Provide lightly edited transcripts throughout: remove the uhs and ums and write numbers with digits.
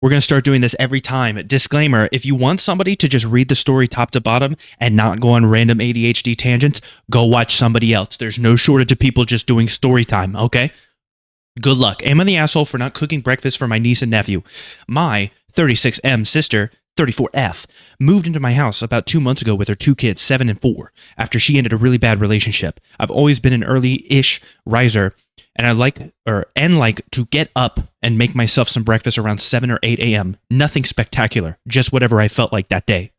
We're going to start doing this every time. Disclaimer, if you want somebody to just read the story top to bottom and not go on random ADHD tangents, go watch somebody else. There's no shortage of people just doing story time, okay? Good luck. Am I the asshole for not cooking breakfast for my niece and nephew? My 36M sister, 34F, moved into my house about 2 months ago with her two kids, 7 and 4, after she ended a really bad relationship. I've always been an early-ish riser, and I like to get up and make myself some breakfast around 7 or 8 a.m. Nothing spectacular, just whatever I felt like that day.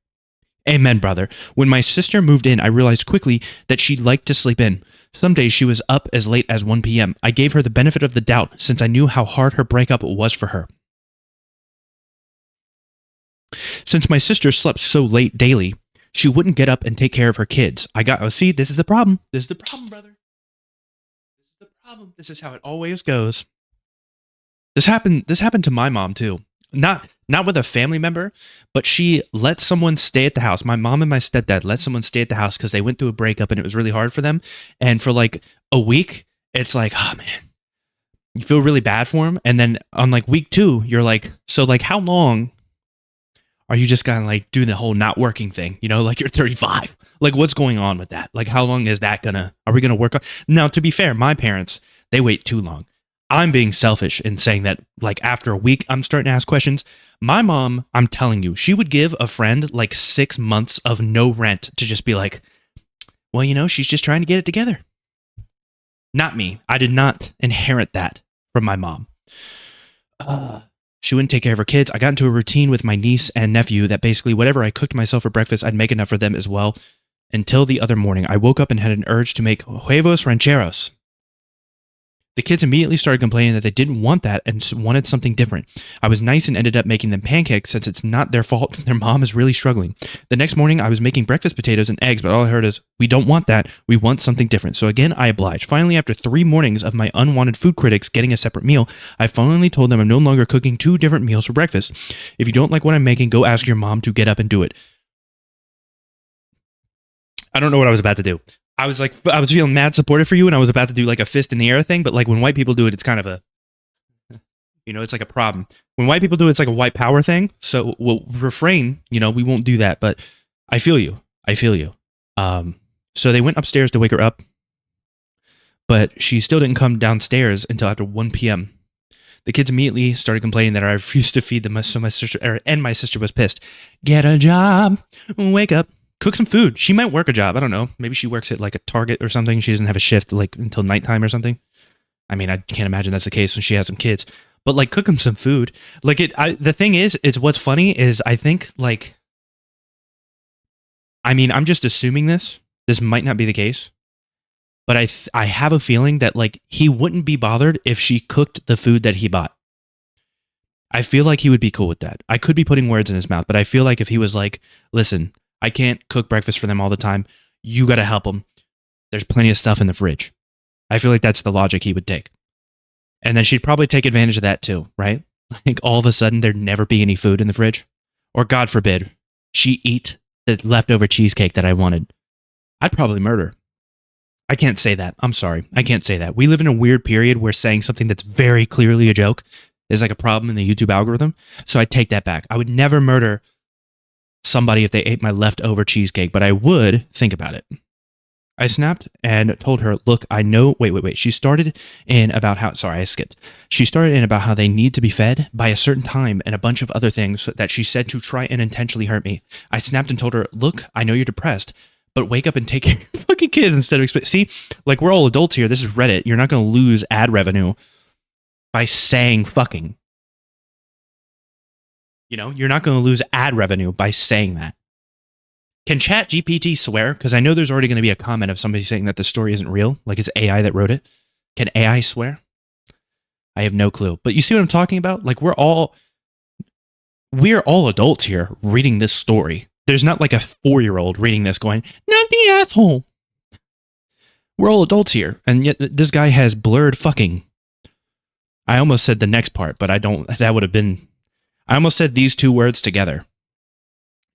Amen, brother. When my sister moved in, I realized quickly that she liked to sleep in. Some days she was up as late as 1 p.m. I gave her the benefit of the doubt since I knew how hard her breakup was for her. Since my sister slept so late daily, she wouldn't get up and take care of her kids. See, this is the problem. This is the problem, brother. This is the problem. This is how it always goes. This happened to my mom too. Not with a family member, but she let someone stay at the house. My mom and my stepdad let someone stay at the house because they went through a breakup and it was really hard for them. And for like a week, it's like, oh man, you feel really bad for them. And then on like week 2, you're like, so like how long are you just gonna like do the whole not working thing? You know, like you're 35. Like what's going on with that? Like how long is that are we gonna work on? Now, to be fair, my parents, they wait too long. I'm being selfish in saying that like after a week, I'm starting to ask questions. My mom, I'm telling you, she would give a friend like 6 months of no rent to just be like, well, you know, she's just trying to get it together. Not me. I did not inherit that from my mom. She wouldn't take care of her kids. I got into a routine with my niece and nephew that basically whatever I cooked myself for breakfast, I'd make enough for them as well. Until the other morning, I woke up and had an urge to make huevos rancheros. The kids immediately started complaining that they didn't want that and wanted something different. I was nice and ended up making them pancakes since it's not their fault. Their mom is really struggling. The next morning, I was making breakfast potatoes and eggs, but all I heard is, we don't want that. We want something different. So again, I obliged. Finally, after 3 mornings of my unwanted food critics getting a separate meal, I finally told them I'm no longer cooking 2 different meals for breakfast. If you don't like what I'm making, go ask your mom to get up and do it. I don't know what I was about to do. I was feeling mad supportive for you, and I was about to do like a fist in the air thing, but like when white people do it, it's kind of it's like a problem. When white people do it, it's like a white power thing. So we'll refrain, we won't do that, but I feel you. So they went upstairs to wake her up, but she still didn't come downstairs until after 1 p.m. The kids immediately started complaining that I refused to feed them, so my sister was pissed. Get a job, wake up. Cook some food. She might work a job. I don't know. Maybe she works at like a Target or something. She doesn't have a shift like until nighttime or something. I mean, I can't imagine that's the case when she has some kids. But like, cook them some food. Like the thing is, what's funny is I think like, I mean, I'm just assuming this. This might not be the case, but I have a feeling that like he wouldn't be bothered if she cooked the food that he bought. I feel like he would be cool with that. I could be putting words in his mouth, but I feel like if he was like, listen, I can't cook breakfast for them all the time. You got to help them. There's plenty of stuff in the fridge. I feel like that's the logic he would take. And then she'd probably take advantage of that too, right? Like all of a sudden there'd never be any food in the fridge. Or God forbid, she eat the leftover cheesecake that I wanted. I'd probably murder. I can't say that. I'm sorry. I can't say that. We live in a weird period where saying something that's very clearly a joke is like a problem in the YouTube algorithm. So I take that back. I would never murder somebody if they ate my leftover cheesecake, but I would think about it. I snapped and told her, look, I know, wait. She started in about how they need to be fed by a certain time and a bunch of other things that she said to try and intentionally hurt me. I snapped and told her, look, I know you're depressed, but wake up and take care of your fucking kids instead of see, like we're all adults here. This is Reddit. You're not going to lose ad revenue by saying fucking. You're not going to lose ad revenue by saying that. Can ChatGPT swear? Because I know there's already going to be a comment of somebody saying that the story isn't real, like it's AI that wrote it. Can AI swear? I have no clue. But you see what I'm talking about? Like we're all adults here reading this story. There's not like a 4-year-old reading this going, not the asshole. We're all adults here. And yet this guy has blurred fucking. I almost said the next part, but I almost said these 2 words together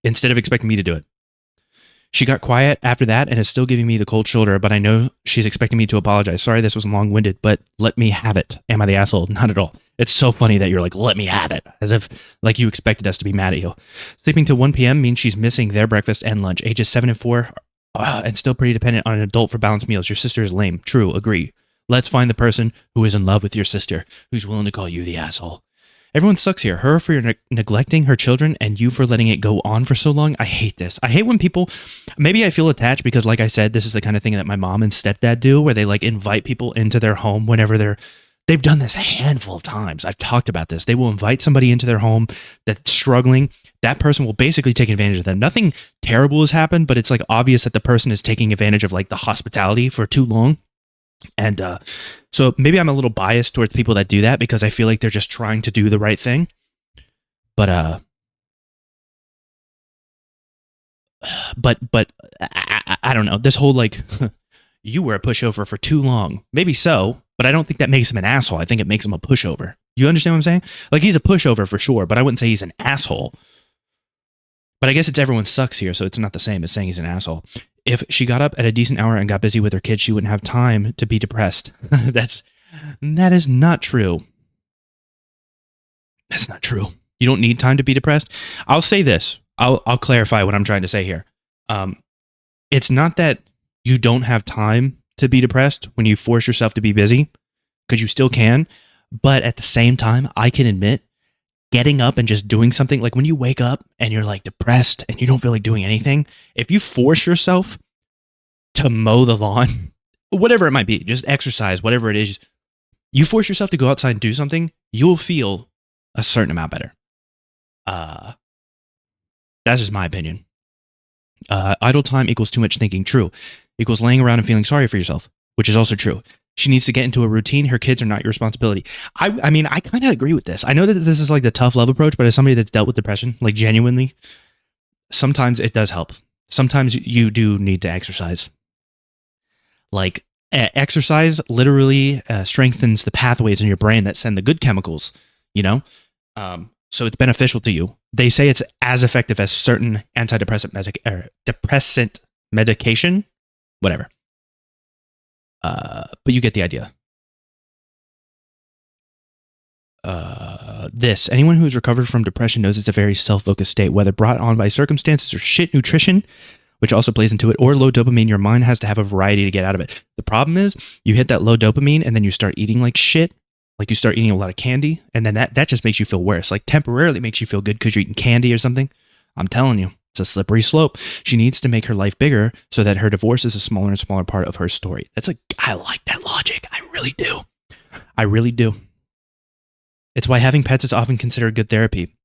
instead of expecting me to do it. She got quiet after that and is still giving me the cold shoulder, but I know she's expecting me to apologize. Sorry, this was long winded, but let me have it. Am I the asshole? Not at all. It's so funny that you're like, let me have it, as if like you expected us to be mad at you. Sleeping till 1 p.m. means she's missing their breakfast and lunch. Ages 7 and 4, and still pretty dependent on an adult for balanced meals. Your sister is lame. True, agree. Let's find the person who is in love with your sister, who's willing to call you the asshole. Everyone sucks here. Her for neglecting her children and you for letting it go on for so long. I hate this. I hate when people, maybe I feel attached because like I said, this is the kind of thing that my mom and stepdad do where they like invite people into their home whenever they've done this a handful of times. I've talked about this. They will invite somebody into their home that's struggling. That person will basically take advantage of them. Nothing terrible has happened, but it's like obvious that the person is taking advantage of like the hospitality for too long. And so maybe I'm a little biased towards people that do that because I feel like they're just trying to do the right thing. But I don't know. This whole like, you were a pushover for too long. Maybe so, but I don't think that makes him an asshole. I think it makes him a pushover. You understand what I'm saying? Like he's a pushover for sure, but I wouldn't say he's an asshole. But I guess it's everyone sucks here, so it's not the same as saying he's an asshole. If she got up at a decent hour and got busy with her kids, she wouldn't have time to be depressed. That is not true. That's not true. You don't need time to be depressed. I'll say this. I'll clarify what I'm trying to say here. It's not that you don't have time to be depressed when you force yourself to be busy, because you still can. But at the same time, I can admit getting up and just doing something, like when you wake up and you're like depressed and you don't feel like doing anything, if you force yourself to mow the lawn, whatever it might be, just exercise, whatever it is, you force yourself to go outside and do something, you'll feel a certain amount better. That's just my opinion. Idle time equals too much thinking. True. Equals laying around and feeling sorry for yourself, which is also true. She needs to get into a routine. Her kids are not your responsibility. I mean, I kind of agree with this. I know that this is like the tough love approach, but as somebody that's dealt with depression, like genuinely, sometimes it does help. Sometimes you do need to exercise. Like exercise literally strengthens the pathways in your brain that send the good chemicals, you know? So it's beneficial to you. They say it's as effective as certain depressant medication, whatever. But you get the idea. Anyone who's recovered from depression knows it's a very self-focused state, whether brought on by circumstances or shit nutrition, which also plays into it, or low dopamine. Your mind has to have a variety to get out of it. The problem is you hit that low dopamine and then you start eating like shit. Like you start eating a lot of candy, and then that just makes you feel worse. Like temporarily makes you feel good because you're eating candy or something. I'm telling you, it's a slippery slope. She needs to make her life bigger so that her divorce is a smaller and smaller part of her story. I like that logic. I really do. I really do. It's why having pets is often considered good therapy.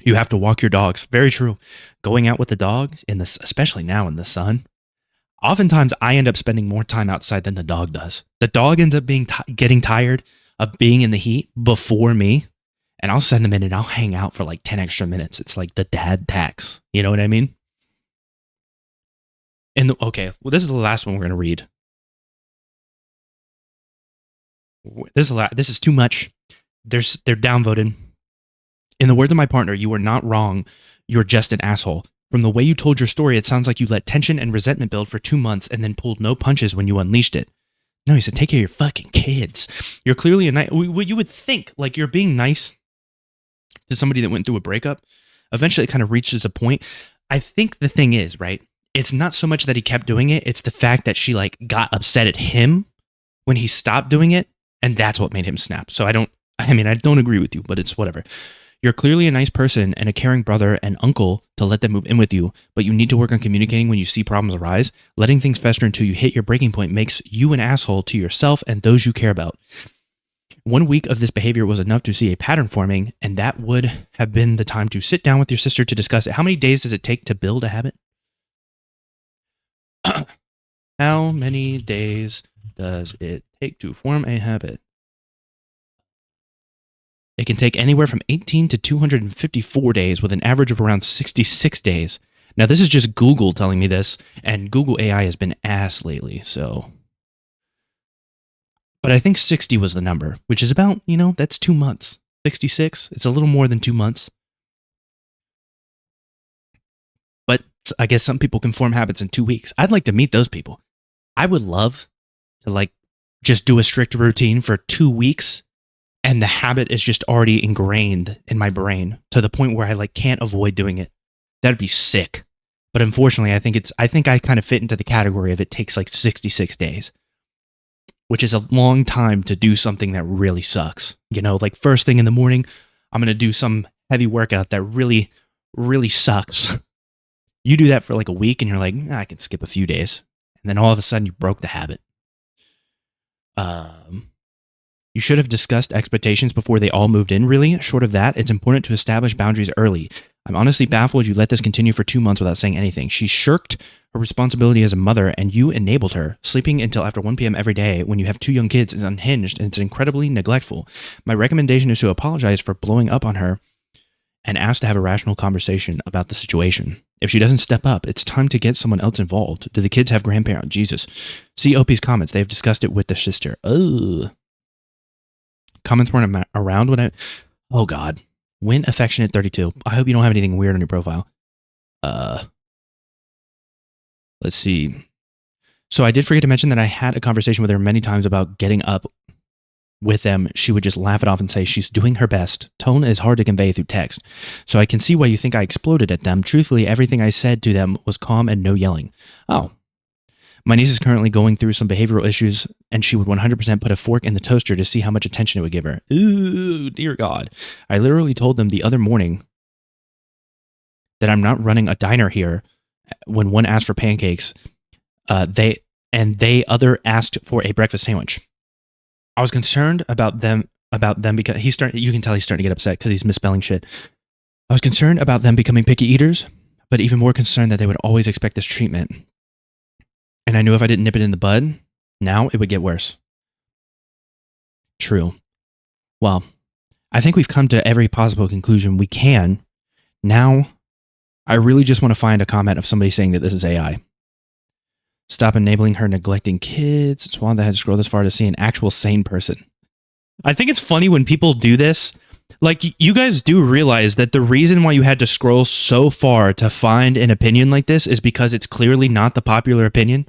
You have to walk your dogs. Very true. Going out with the dog, especially now in the sun. Oftentimes, I end up spending more time outside than the dog does. The dog ends up getting tired of being in the heat before me, and I'll send him in and I'll hang out for like 10 extra minutes. It's like the dad tax. You know what I mean? Okay, well, this is the last one we're going to read. This is too much. They're downvoted. In the words of my partner, you are not wrong. You're just an asshole. From the way you told your story, it sounds like you let tension and resentment build for 2 months and then pulled no punches when you unleashed it. No, he said, take care of your fucking kids. You're clearly you would think, like, you're being nice to somebody that went through a breakup. Eventually, it kind of reaches a point. I think the thing is, right, it's not so much that he kept doing it. It's the fact that she, like, got upset at him when he stopped doing it, and that's what made him snap. So I don't agree with you, but it's whatever. You're clearly a nice person and a caring brother and uncle to let them move in with you, but you need to work on communicating when you see problems arise. Letting things fester until you hit your breaking point makes you an asshole to yourself and those you care about. 1 week of this behavior was enough to see a pattern forming, and that would have been the time to sit down with your sister to discuss it. How many days does it take to build a habit? How many days does it take to form a habit? It can take anywhere from 18 to 254 days with an average of around 66 days. Now, this is just Google telling me this, and Google AI has been ass lately, so. But I think 60 was the number, which is about, that's 2 months. 66, it's a little more than 2 months. But I guess some people can form habits in 2 weeks. I'd like to meet those people. I would love to like just do a strict routine for 2 weeks and the habit is just already ingrained in my brain to the point where I like can't avoid doing it. That'd be sick. But unfortunately, I think I kind of fit into the category of it takes like 66 days, which is a long time to do something that really sucks. You know, like first thing in the morning, I'm going to do some heavy workout that really, really sucks. You do that for like a week and you're like, I can skip a few days. And then all of a sudden you broke the habit. You should have discussed expectations before they all moved in, really. Short of that, it's important to establish boundaries early. I'm honestly baffled you let this continue for 2 months without saying anything. She shirked her responsibility as a mother and you enabled her. Sleeping until after 1 p.m. every day when you have 2 young kids is unhinged and it's incredibly neglectful. My recommendation is to apologize for blowing up on her and ask to have a rational conversation about the situation. If she doesn't step up, it's time to get someone else involved. Do the kids have grandparents? Jesus. See OP's comments. They have discussed it with their sister. Ugh. Comments weren't around when I... Oh, God. When affectionate 32. I hope you don't have anything weird on your profile. Let's see. So I did forget to mention that I had a conversation with her many times about getting up with them. She would just laugh it off and say she's doing her best. Tone is hard to convey through text. So I can see why you think I exploded at them. Truthfully, everything I said to them was calm and no yelling. Oh. My niece is currently going through some behavioral issues and she would 100% put a fork in the toaster to see how much attention it would give her. Ooh, dear God. I literally told them the other morning that I'm not running a diner here when one asked for pancakes. They other asked for a breakfast sandwich. I was concerned about them because you can tell he's starting to get upset because he's misspelling shit. I was concerned about them becoming picky eaters, but even more concerned that they would always expect this treatment. And I knew if I didn't nip it in the bud, now it would get worse. True. Well, I think we've come to every possible conclusion we can. Now, I really just want to find a comment of somebody saying that this is AI. Stop enabling her neglecting kids. It's wild that I had to scroll this far to see an actual sane person. I think it's funny when people do this. Like, you guys do realize that the reason why you had to scroll so far to find an opinion like this is because it's clearly not the popular opinion.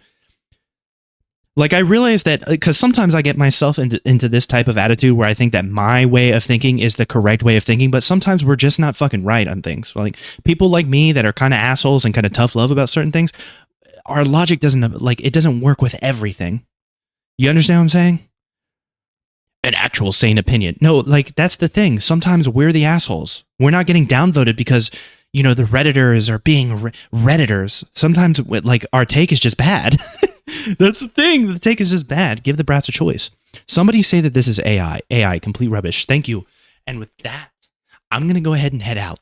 Like, I realize that because sometimes I get myself into this type of attitude where I think that my way of thinking is the correct way of thinking, but sometimes we're just not fucking right on things. Like, people like me that are kind of assholes and kind of tough love about certain things, our logic doesn't work with everything. You understand what I'm saying? An actual sane opinion. No, like, that's the thing. Sometimes we're the assholes. We're not getting downvoted because, you know, the Redditors are being Redditors. Sometimes, like, our take is just bad. That's the thing. The take is just bad. Give the brats a choice. Somebody say that this is AI. AI, complete rubbish. Thank you. And with that, I'm going to go ahead and head out.